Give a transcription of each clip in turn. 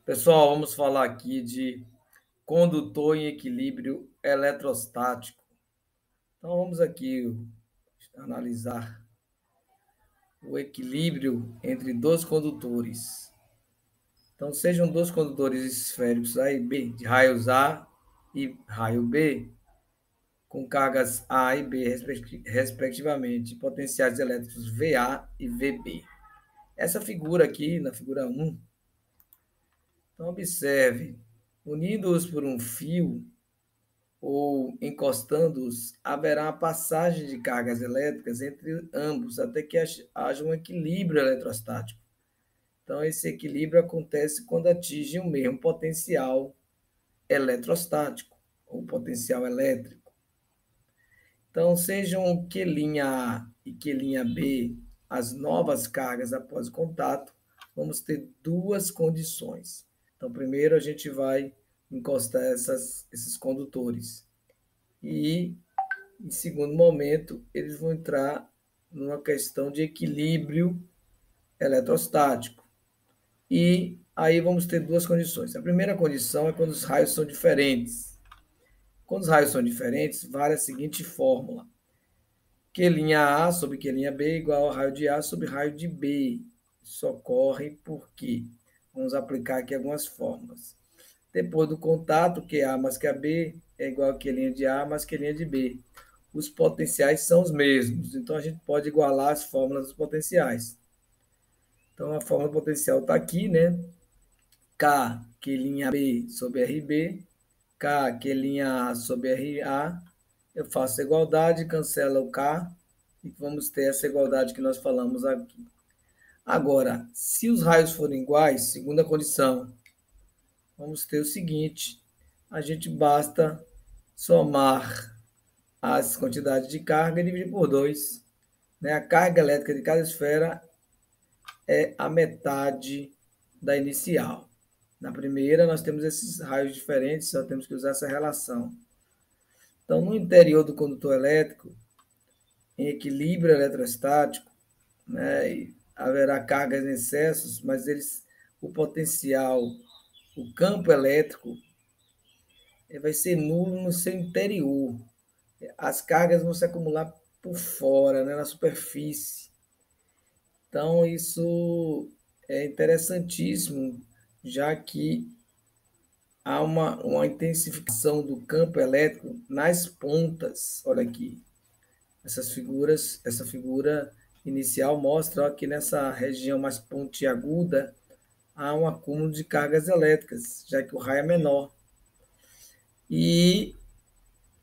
Pessoal, vamos falar aqui de condutor em equilíbrio eletrostático. Então, vamos aqui analisar o equilíbrio entre dois condutores. Então, sejam dois condutores esféricos A e B, de raios A e raio B, com cargas A e B, respectivamente, potenciais elétricos VA e VB. Essa figura aqui, na figura 1, então observe, unidos por um fio, ou encostando-os, haverá a passagem de cargas elétricas entre ambos, até que haja um equilíbrio eletrostático. Então, esse equilíbrio acontece quando atingem o mesmo potencial eletrostático, ou potencial elétrico. Então, sejam Q' A e Q' B as novas cargas após o contato, vamos ter duas condições. Então, primeiro a gente vai encostar esses condutores. E, em segundo momento, eles vão entrar numa questão de equilíbrio eletrostático. E aí vamos ter duas condições. A primeira condição é quando os raios são diferentes. Quando os raios são diferentes, vale a seguinte fórmula. Q' sobre Q' B igual ao raio de A sobre raio de B. Isso ocorre porque vamos aplicar aqui algumas fórmulas. Depois do contato, QA mais QB é igual a Q' de A mais Q' de B. Os potenciais são os mesmos, então a gente pode igualar as fórmulas dos potenciais. Então a fórmula potencial está aqui, né? K, Q' B sobre RB, K, Q' A sobre RA. Eu faço a igualdade, cancela o K e vamos ter essa igualdade que nós falamos aqui. Agora, se os raios forem iguais, segunda condição, vamos ter o seguinte, a gente basta somar as quantidades de carga e dividir por 2. Né? A carga elétrica de cada esfera é a metade da inicial. Na primeira, nós temos esses raios diferentes, só temos que usar essa relação. Então, no interior do condutor elétrico, em equilíbrio eletrostático, né, haverá cargas em excessos, mas o potencial, o campo elétrico, vai ser nulo no seu interior. As cargas vão se acumular por fora, né, na superfície. Então, isso é interessantíssimo, já que há uma intensificação do campo elétrico nas pontas. Olha aqui, essa figura inicial mostra que nessa região mais pontiaguda há um acúmulo de cargas elétricas, já que o raio é menor. E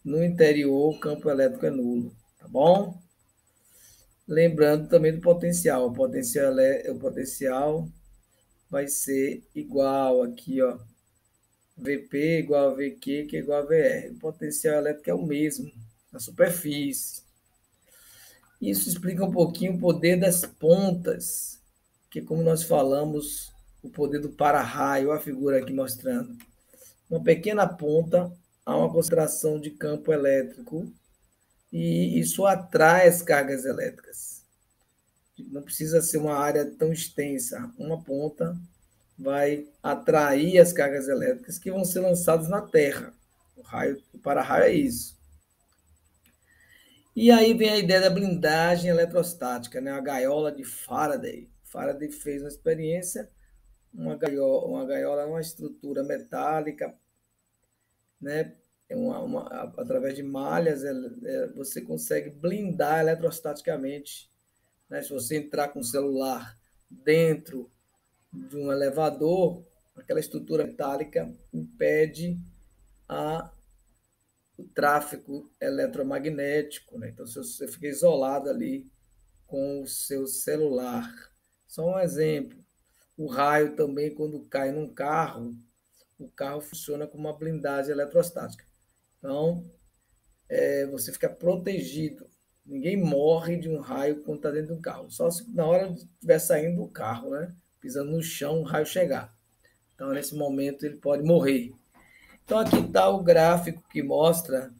no interior o campo elétrico é nulo, tá bom? Lembrando também do potencial. O potencial vai ser igual aqui, ó, VP igual a VQ, que é igual a VR. O potencial elétrico é o mesmo na superfície. Isso explica um pouquinho o poder das pontas, que como nós falamos, o poder do para-raio, a figura aqui mostrando. Uma pequena ponta há uma concentração de campo elétrico e isso atrai as cargas elétricas. Não precisa ser uma área tão extensa. Uma ponta vai atrair as cargas elétricas que vão ser lançadas na Terra. O para-raio é isso. E aí vem a ideia da blindagem eletrostática, né? A gaiola de Faraday. Faraday fez uma experiência, uma gaiola é uma estrutura metálica, né? Através de malhas, você consegue blindar eletrostaticamente. Né? Se você entrar com o celular dentro de um elevador, aquela estrutura metálica impede o tráfego eletromagnético. Né? Então, se você fica isolado ali com o seu celular. Só um exemplo. O raio também, quando cai num carro, o carro funciona como uma blindagem eletrostática. Então, você fica protegido. Ninguém morre de um raio quando está dentro do carro. Só se na hora de estiver saindo do carro, né? Pisando no chão, o raio chegar. Então, nesse momento, ele pode morrer. Então, aqui está o gráfico que mostra.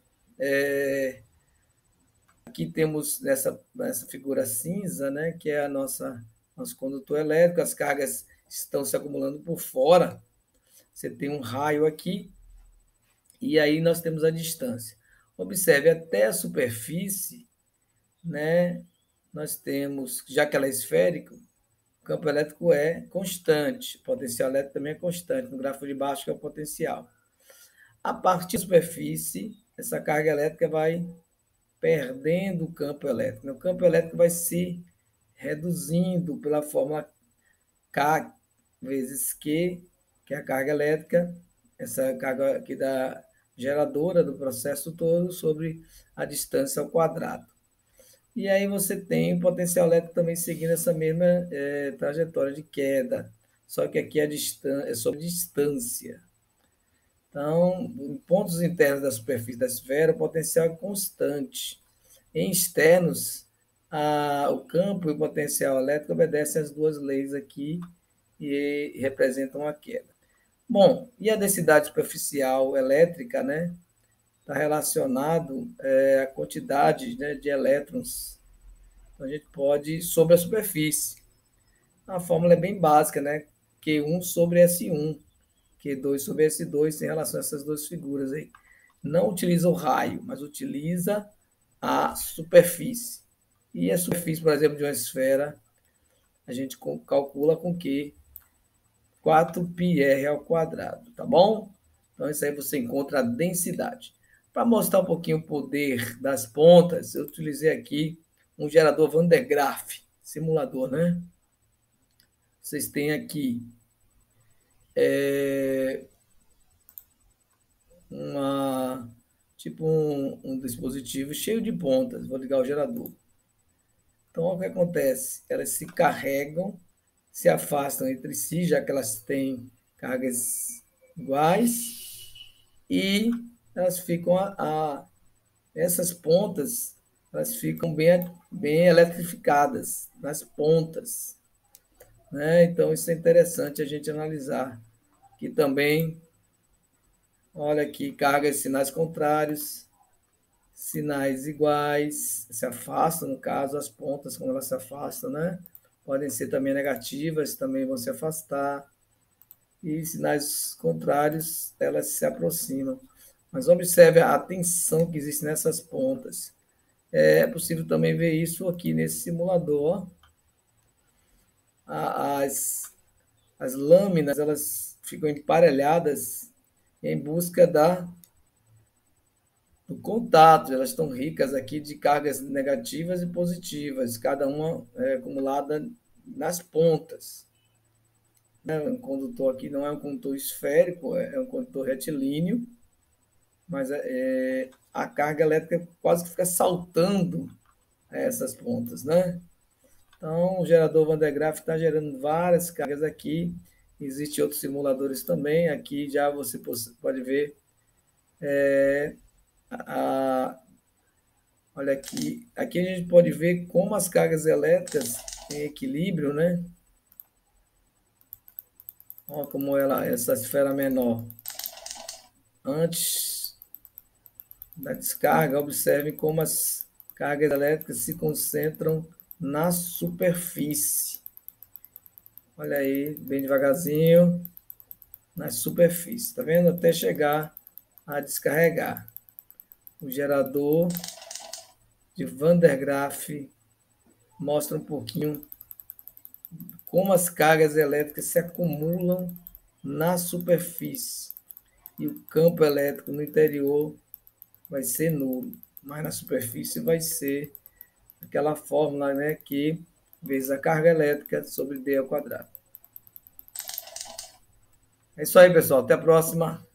Aqui temos nessa figura cinza, né? Que é nosso condutor elétrico. As cargas estão se acumulando por fora. Você tem um raio aqui, e aí nós temos a distância. Observe, até a superfície, né, nós temos, já que ela é esférica, o campo elétrico é constante, o potencial elétrico também é constante, no gráfico de baixo que é o potencial. A partir da superfície, essa carga elétrica vai perdendo o campo elétrico. O campo elétrico vai se reduzindo pela fórmula K vezes Q, que é a carga elétrica, essa carga aqui da geradora do processo todo, sobre a distância ao quadrado. E aí você tem o potencial elétrico também seguindo essa mesma trajetória de queda, só que aqui é sobre distância. Então, em pontos internos da superfície da esfera, o potencial é constante. Em externos, o campo e o potencial elétrico obedecem às duas leis aqui e representam a queda. Bom, e a densidade superficial elétrica, né? Está relacionado à quantidade, né, de elétrons. Então, a gente pode, sobre a superfície. A fórmula é bem básica, né? Q1 sobre S1. Q2 sobre S2 em relação a essas duas figuras aí. Não utiliza o raio, mas utiliza a superfície. E a superfície, por exemplo, de uma esfera, a gente calcula com Q 4πr ao quadrado, tá bom? Então, isso aí você encontra a densidade. Para mostrar um pouquinho o poder das pontas, eu utilizei aqui um gerador Van der Graaf, simulador, né? Vocês têm aqui um dispositivo cheio de pontas. Vou ligar o gerador. Então, o que acontece? Elas se carregam, se afastam entre si, já que elas têm cargas iguais, e elas ficam essas pontas, elas ficam bem eletrificadas nas pontas, né? Então, isso é interessante a gente analisar. Aqui também, olha aqui, cargas e sinais contrários, sinais iguais, se afastam, no caso, as pontas, quando elas se afastam, né? Podem ser também negativas, também vão se afastar. E sinais contrários, elas se aproximam. Mas observe a tensão que existe nessas pontas. É possível também ver isso aqui nesse simulador. As lâminas, elas ficam emparelhadas em busca do contato. Elas estão ricas aqui de cargas negativas e positivas, cada uma acumulada nas pontas. O condutor aqui não é um condutor esférico, é um condutor retilíneo, mas a carga elétrica quase que fica saltando essas pontas, né? Então, o gerador Van der Graaf está gerando várias cargas aqui. Existem outros simuladores também. Aqui já você pode ver. Olha aqui. Aqui a gente pode ver como as cargas elétricas em equilíbrio, né? Olha como essa esfera menor. Antes da descarga, observe como as cargas elétricas se concentram na superfície. Olha aí, bem devagarzinho, na superfície, tá vendo? Até chegar a descarregar. O gerador de Van der Graaf mostra um pouquinho como as cargas elétricas se acumulam na superfície. E o campo elétrico no interior vai ser nulo, mas na superfície vai ser aquela fórmula, né, que vezes a carga elétrica sobre D ao quadrado. É isso aí, pessoal. Até a próxima.